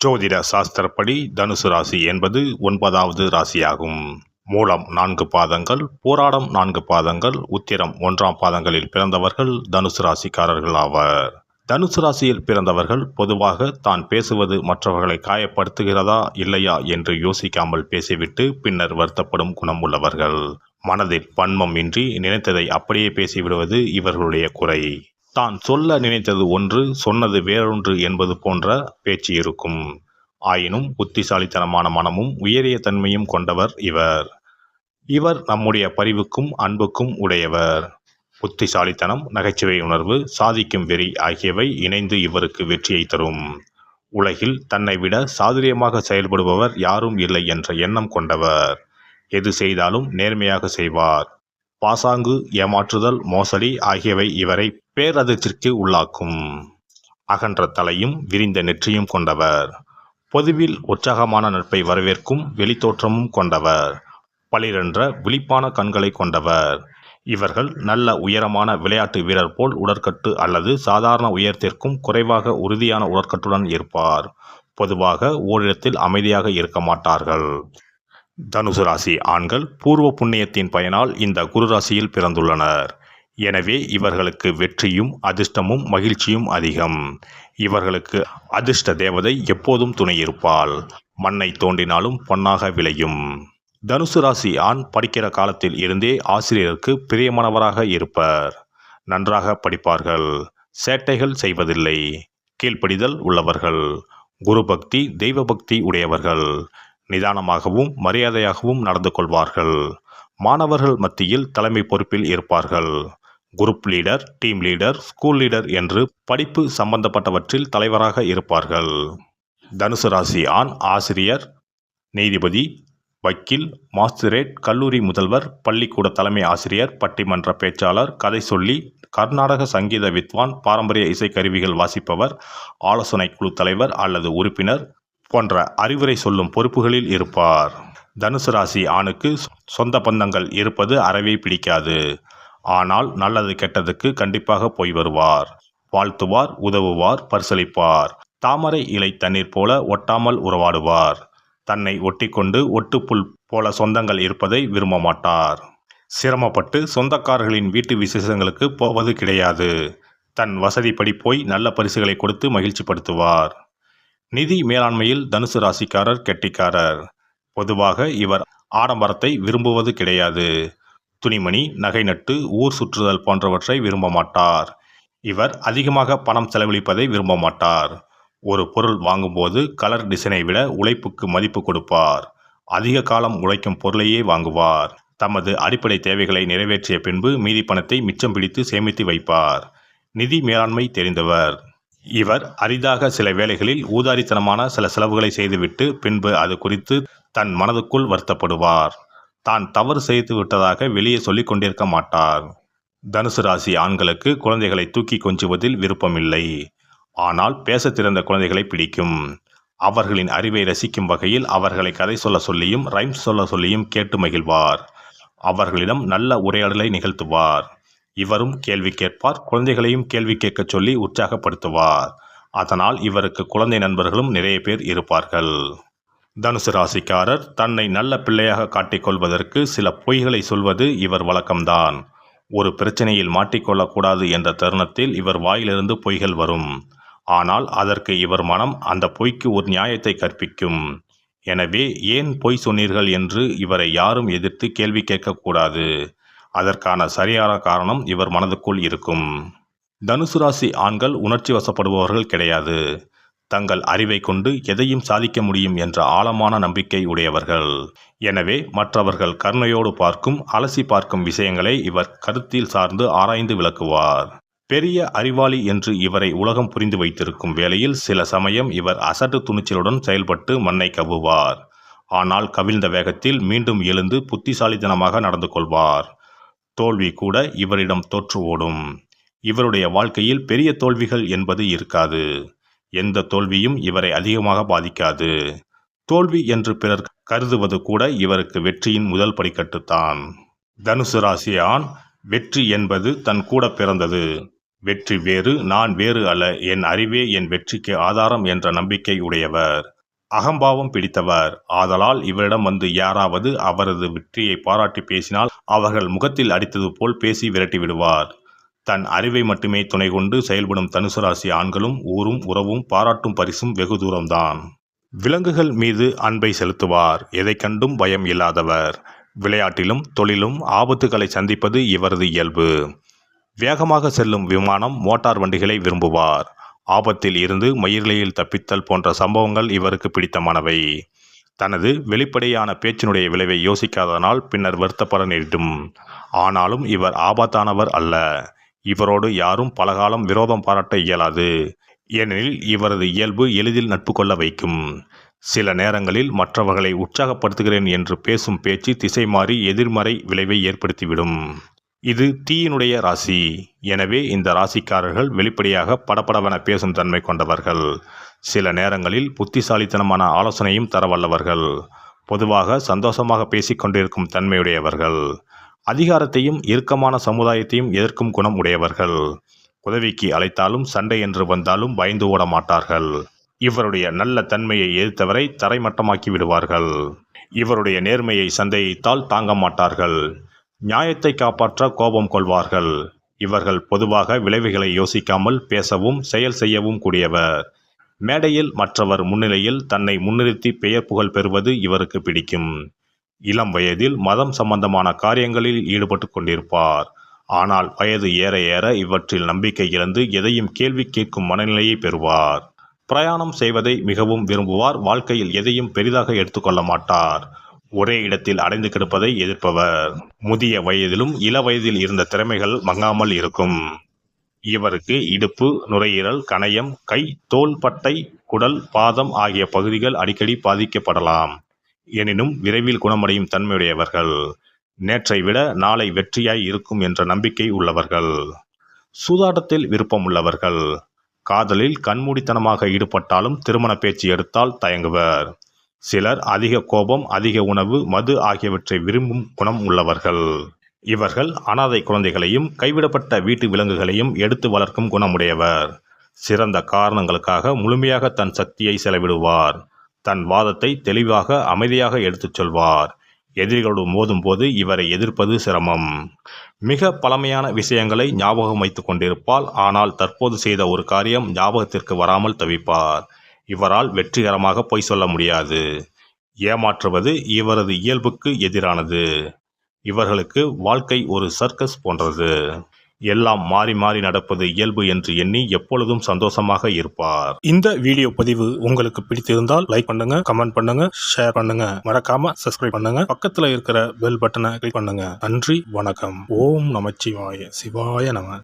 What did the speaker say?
ஜோதிட சாஸ்திரப்படி தனுசு ராசி என்பது 9வது ராசியாகும். மூலம் 4 பாதங்கள், போராடம் 4 பாதங்கள், உத்திரம் 1ஆம் பாதங்களில் பிறந்தவர்கள் தனுசு ராசிக்காரர்கள் ஆவர். தனுசு ராசியில் பிறந்தவர்கள் பொதுவாக தான் பேசுவது மற்றவர்களை காயப்படுத்துகிறதா இல்லையா என்று யோசிக்காமல் பேசிவிட்டு பின்னர் வருத்தப்படும் குணம் உள்ளவர்கள். மனதில் பன்மம் இன்றி நினைத்ததை அப்படியே பேசிவிடுவது இவர்களுடைய குறை. தான் சொல்ல நினைத்தது ஒன்று, சொன்னது வேறொன்று என்பது போன்ற பேச்சு இருக்கும். ஆயினும் புத்திசாலித்தனமான மனமும் உயரிய தன்மையும் கொண்டவர் இவர். இவர் நம்முடைய பரிவுக்கும் அன்புக்கும் உடையவர். புத்திசாலித்தனம், நகைச்சுவை உணர்வு, சாதிக்கும் வெறி ஆகியவை இணைந்து இவருக்கு வெற்றியை தரும். உலகில் தன்னை விட சாதுரியமாக செயல்படுபவர் யாரும் இல்லை என்ற எண்ணம் கொண்டவர். எது செய்தாலும் நேர்மையாக செய்வார். பாசாங்கு, ஏமாற்றுதல், மோசடி ஆகியவை இவரை பேரதிர்ச்சிக்கு உள்ளாக்கும். அகன்ற தலையும் விரிந்த நெற்றியும் கொண்டவர். பொதுவில் உற்சாகமான நட்பை வரவேற்கும் வெளித்தோற்றமும் கொண்டவர். பளிரென்ற விழிப்பான கண்களை கொண்டவர். இவர்கள் நல்ல உயரமான விளையாட்டு வீரர் போல் உடற்கட்டு அல்லது சாதாரண உயரத்திற்கும் குறைவாக உறுதியான உடற்கட்டுடன் இருப்பார். பொதுவாக ஓரிடத்தில் அமைதியாக இருக்க மாட்டார்கள். தனுசு ராசி ஆண்கள் பூர்வ புண்ணியத்தின் பயனால் இந்த குரு ராசியில் பிறந்துள்ளனர். எனவே இவர்களுக்கு வெற்றியும் அதிர்ஷ்டமும் மகிழ்ச்சியும் அதிகம். இவர்களுக்கு அதிர்ஷ்ட தேவதை எப்போதும் துணையிருப்பாள். மண்ணை தோண்டினாலும் பொன்னாக விளையும். தனுசு ராசி ஆண் படிக்கிற காலத்தில் இருந்தே ஆசிரியருக்கு பிரியமானவராக இருப்பர். நன்றாக படிப்பார்கள். சேட்டைகள் செய்வதில்லை. கீழ்ப்படிதல் உள்ளவர்கள். குரு பக்தி, தெய்வ பக்தி உடையவர்கள். நிதானமாகவும் மரியாதையாகவும் நடந்து கொள்வார்கள். மாணவர்கள் மத்தியில் தலைமை பொறுப்பில் இருப்பார்கள். Group leader, team leader, school leader என்று படிப்பு சம்பந்தப்பட்டவற்றில் தலைவராக இருப்பார்கள். தனுசு ராசி ஆண் ஆசிரியர், நீதிபதி, வக்கீல், மாஸ்திரேட், கல்லூரி முதல்வர், பள்ளிக்கூட தலைமை ஆசிரியர், பட்டிமன்ற பேச்சாளர், கதை சொல்லி, கர்நாடக சங்கீத வித்வான், பாரம்பரிய இசைக்கருவிகள் வாசிப்பவர், ஆலோசனை குழு தலைவர் அல்லது உறுப்பினர் போன்ற அறிவுரை சொல்லும் பொறுப்புகளில் இருப்பார். தனுசு ராசி ஆணுக்கு சொந்த பந்தங்கள் இருப்பது அறவே பிடிக்காது. ஆனால் நல்லது கெட்டதுக்கு கண்டிப்பாக போய் வருவார். வாழ்த்துவார், உதவுவார், பரிசளிப்பார். தாமரை இலை தண்ணீர் போல ஒட்டாமல் உறவாடுவார். தன்னை ஒட்டிக்கொண்டு ஒட்டுப்புல் போல சொந்தங்கள் இருப்பதை விரும்ப மாட்டார். சிரமப்பட்டு சொந்தக்காரர்களின் வீட்டு விசேஷங்களுக்கு போவது கிடையாது. தன் வசதிப்படி போய் நல்ல பரிசுகளை கொடுத்து மகிழ்ச்சிப்படுத்துவார். நிதி மேலாண்மையில் தனுசு ராசிக்காரர் கெட்டிக்காரர். பொதுவாக இவர் ஆடம்பரத்தை விரும்புவது கிடையாது. துணிமணி, நகை நட்டு, ஊர் சுற்றுதல் போன்றவற்றை விரும்ப மாட்டார். இவர் அதிகமாக பணம் செலவழிப்பதை விரும்ப மாட்டார். ஒரு பொருள் வாங்கும்போது கலர் டிசைனை விட உழைப்புக்கு மதிப்பு கொடுப்பார். அதிக காலம் உழைக்கும் பொருளையே வாங்குவார். தமது அடிப்படை தேவைகளை நிறைவேற்றிய பின்பு மீதி பணத்தை மிச்சம் பிடித்து சேமித்து வைப்பார். நிதி மேலாண்மை தெரிந்தவர். இவர் அரிதாக சில வேளைகளில் ஊதாரித்தனமான சில செலவுகளை செய்துவிட்டு பின்பு அது குறித்து தன் மனதுக்குள் வருத்தப்படுவார். தான் தவறு செய்து விட்டதாக வெளியே சொல்லிக் கொண்டிருக்க மாட்டார். தனுசு ராசி ஆண்களுக்கு குழந்தைகளை தூக்கி கொஞ்சுவதில் விருப்பமில்லை. ஆனால் பேச திறந்த குழந்தைகளை பிடிக்கும். அவர்களின் அறிவை ரசிக்கும் வகையில் அவர்களை கதை சொல்ல சொல்லியும் ரைம்ஸ் சொல்ல சொல்லியும் கேட்டு மகிழ்வார். அவர்களிடம் நல்ல உரையாடலை நிகழ்த்துவார். இவரும் கேள்வி கேட்பார். குழந்தைகளையும் கேள்வி கேட்க சொல்லி உற்சாகப்படுத்துவார். அதனால் இவருக்கு குழந்தை நண்பர்களும் நிறைய பேர் இருப்பார்கள். தனுசு ராசிக்காரர் தன்னை நல்ல பிள்ளையாக காட்டிக்கொள்வதற்கு சில பொய்களை சொல்வது இவர் வழக்கம்தான். ஒரு பிரச்சனையில் மாட்டிக்கொள்ளக்கூடாது என்ற தருணத்தில் இவர் வாயிலிருந்து பொய்கள் வரும். ஆனால் அதற்கு இவர் மனம் அந்த பொய்க்கு ஒரு நியாயத்தை கற்பிக்கும். எனவே ஏன் பொய் சொன்னீர்கள் என்று இவரை யாரும் எதிர்த்து கேள்வி கேட்கக்கூடாது. அதற்கான சரியான காரணம் இவர் மனதுக்குள் இருக்கும். தனுசு ராசி ஆண்கள் உணர்ச்சி வசப்படுபவர்கள் கிடையாது. தங்கள் அறிவை கொண்டு எதையும் சாதிக்க முடியும் என்ற ஆழமான நம்பிக்கை உடையவர்கள். எனவே மற்றவர்கள் கருணையோடு பார்க்கும், அலசி பார்க்கும் விஷயங்களை இவர் கருத்தில் சார்ந்து ஆராய்ந்து விளக்குவார். பெரிய அறிவாளி என்று இவரை உலகம் புரிந்து வைத்திருக்கும் வேளையில் சில சமயம் இவர் அசட்டு துணிச்சலுடன் செயல்பட்டு மண்ணை கவ்வுவார். ஆனால் கவிழ்ந்த வேகத்தில் மீண்டும் எழுந்து புத்திசாலித்தனமாக நடந்து கொள்வார். தோல்வி கூட இவரிடம் தோற்று ஓடும். இவருடைய வாழ்க்கையில் பெரிய தோல்விகள் என்பது இருக்காது. எந்த தோல்வியும் இவரை அதிகமாக பாதிக்காது. தோல்வி என்று பிறர் கருதுவது கூட இவருக்கு வெற்றியின் முதல் படிக்கட்டுத்தான். தனுசு ராசி ஆண் வெற்றி என்பது தன் கூட பிறந்தது. வெற்றி வேறு, நான் வேறு அல்ல, என் அறிவே என் வெற்றிக்கு ஆதாரம் என்ற நம்பிக்கை உடையவர். அகம்பாவம் பிடித்தவர். ஆதலால் இவரிடம் வந்து யாராவது அவரது வெற்றியை பாராட்டி பேசினால் அவர்கள் முகத்தில் அடித்தது போல் பேசி விரட்டி விடுவார். தன் அறிவை மட்டுமே துணை கொண்டு செயல்படும் தனுசு ராசி ஆண்களும் ஊரும் உறவும் பாராட்டும் பரிசும் வெகு தூரம்தான். விலங்குகள் மீது அன்பை செலுத்துவார். எதை கண்டும் பயம் இல்லாதவர். விளையாட்டிலும் தொழிலும் ஆபத்துகளை சந்திப்பது இவரது இயல்பு. வேகமாக செல்லும் விமானம், மோட்டார் வண்டிகளை விரும்புவார். ஆபத்தில் இருந்து மயிரிழையில் தப்பித்தல் போன்ற சம்பவங்கள் இவருக்கு பிடித்தமானவை. தனது வெளிப்படையான பேச்சினுடைய விளைவை யோசிக்காதனால் பின்னர் வருத்தப்பட நேரிடும். ஆனாலும் இவர் ஆபத்தானவர் அல்ல. இவரோடு யாரும் பலகாலம் விரோதம் பாராட்ட இயலாது. ஏனெனில் இவரது இயல்பு எளிதில் நட்பு கொள்ள வைக்கும். சில நேரங்களில் மற்றவர்களை உற்சாகப்படுத்துகிறேன் என்று பேசும் பேச்சு திசை மாறி எதிர்மறை விளைவை ஏற்படுத்திவிடும். இது தீயினுடைய ராசி. எனவே இந்த ராசிக்காரர்கள் வெளிப்படையாக படபடவென பேசும் தன்மை கொண்டவர்கள். சில நேரங்களில் புத்திசாலித்தனமான ஆலோசனையும் தர வல்லவர்கள். பொதுவாக சந்தோஷமாக பேசிக் கொண்டிருக்கும் தன்மையுடையவர்கள். அதிகாரத்தையும் இறுக்கமான சமுதாயத்தையும் எதிர்க்கும் குணம் உடையவர்கள். உதவிக்கு அழைத்தாலும் சண்டை என்று வந்தாலும் பயந்து ஓட மாட்டார்கள். இவருடைய நல்ல தன்மையை எதிர்த்தவரை தரைமட்டமாக்கி விடுவார்கள். இவருடைய நேர்மையை சந்தேகித்தால் தாங்க மாட்டார்கள். நியாயத்தை காப்பாற்ற கோபம் கொள்வார்கள். இவர்கள் பொதுவாக விளைவுகளை யோசிக்காமல் பேசவும் செயல் செய்யவும் கூடியவர். மேடையில் மற்றவர் முன்னிலையில் தன்னை முன்னிறுத்தி பெயர் புகழ் பெறுவது இவருக்கு பிடிக்கும். இளம் வயதில் மதம் சம்பந்தமான காரியங்களில் ஈடுபட்டு கொண்டிருப்பார். ஆனால் வயது ஏற ஏற இவற்றில் நம்பிக்கை இழந்து எதையும் கேள்வி கேட்கும் மனநிலையை பெறுவார். பிரயாணம் செய்வதை மிகவும் விரும்புவார். வாழ்க்கையில் எதையும் பெரிதாக எடுத்துக்கொள்ள மாட்டார். ஒரே இடத்தில் அடைந்து கிடப்பதை எதிர்ப்பவர். முதிய வயதிலும் இள வயதில் இருந்த திறமைகள் மங்காமல் இருக்கும். இவருக்கு இடுப்பு, நுரையீரல், கணையம், கை, தோள் பட்டை, குடல், பாதம் ஆகிய பகுதிகள் அடிக்கடி பாதிக்கப்படலாம். எனினும் விரைவில் குணமடையும் தன்மையுடையவர்கள். நேற்றை விட நாளை வெற்றியாய் இருக்கும் என்ற நம்பிக்கை உள்ளவர்கள். சூதாட்டத்தில் விருப்பம் உள்ளவர்கள். காதலில் கண்மூடித்தனமாக ஈடுபட்டாலும் திருமண பேச்சு எடுத்தால் தயங்குவர். சிலர் அதிக கோபம், அதிக உணவு, மது ஆகியவற்றை விரும்பும் குணம் உள்ளவர்கள். இவர்கள் அனாதை குழந்தைகளையும் கைவிடப்பட்ட வீட்டு விலங்குகளையும் எடுத்து வளர்க்கும் குணமுடையவர். சிறந்த காரணங்களுக்காக முழுமையாக தன் சக்தியை செலவிடுவார். தன் வாதத்தை தெளிவாக அமைதியாக எடுத்துச் சொல்வார். எதிரிகளோடு மோதும் போது இவரை எதிர்ப்பது சிரமம். மிக பழமையான விஷயங்களை ஞாபகம் வைத்துக் கொண்டிருப்பாள். ஆனால் தற்போது செய்த ஒரு காரியம் ஞாபகத்திற்கு வராமல் தவிப்பார். இவரால் வெற்றிகரமாக பொய் சொல்ல முடியாது. ஏமாற்றுவது இவரது இயல்புக்கு எதிரானது. இவர்களுக்கு வாழ்க்கை ஒரு சர்க்கஸ் போன்றது. எல்லாம் மாறி மாறி நடப்பது இயல்பு என்று எண்ணி எப்பொழுதும் சந்தோஷமாக இருப்பார். இந்த வீடியோ பதிவு உங்களுக்கு பிடித்திருந்தால் லைக் பண்ணுங்க, கமெண்ட் பண்ணுங்க, ஷேர் பண்ணுங்க. மறக்காம சப்ஸ்கிரைப் பண்ணுங்க. பக்கத்துல இருக்கிற பெல் பட்டனை கிளிக் பண்ணுங்க. நன்றி, வணக்கம். ஓம் நமச்சிவாய. சிவாய நம.